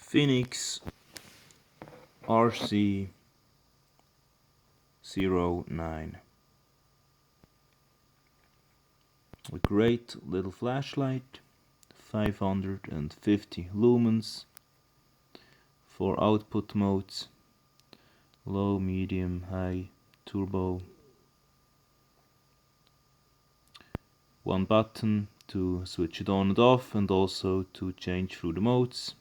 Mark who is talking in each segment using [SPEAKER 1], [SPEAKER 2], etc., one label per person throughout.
[SPEAKER 1] Fenix RC09. A great little flashlight, 550 lumens, 4 output modes, low, medium, high, turbo, 1 button to switch it on and off, and also to change through the modes.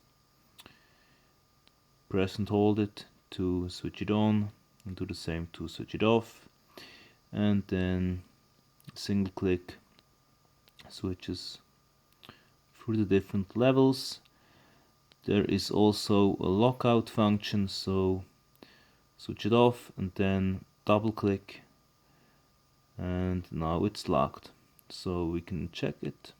[SPEAKER 1] Press and hold it to switch it on, and do the same to switch it off, and then single click switches through the different levels. There is also a lockout function, so switch it off and then double click, and now it's locked. So we can check it.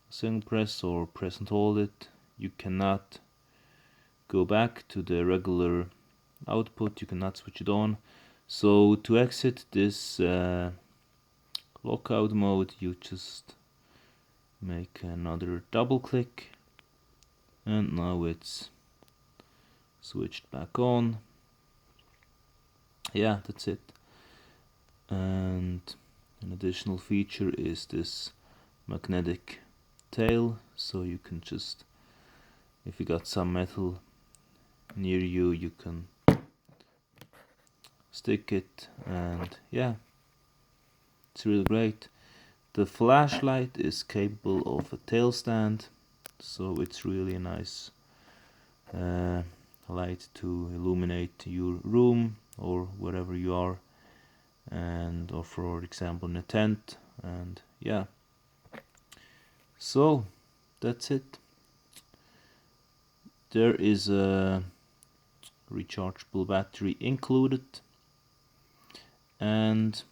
[SPEAKER 1] Single press or press and hold it. You cannot go back to the regular output, you cannot switch it on. So to exit this lockout mode, you just make another double click, and now it's switched back on. Yeah, that's it. And an additional feature is this magnetic tail, so you can just, if you got some metal near you, you can stick it, and yeah, it's really great. The flashlight is capable of a tail stand, so it's really a nice light to illuminate your room or wherever you are, and or for example in a tent. And yeah, so that's it. There is a rechargeable battery included, and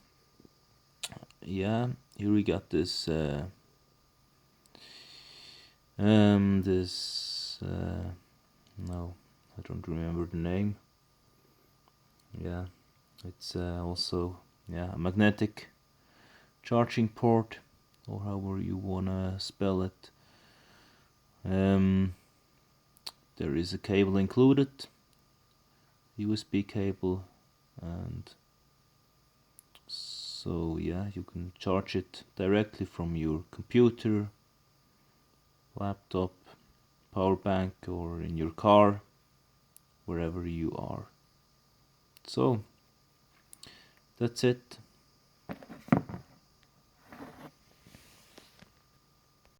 [SPEAKER 1] yeah, here we got this no, I don't remember the name. Yeah, it's also a magnetic charging port, or however you wanna spell it. There is a cable included, USB cable, and so yeah, you can charge it directly from your computer, laptop, power bank, or in your car, wherever you are. So that's it.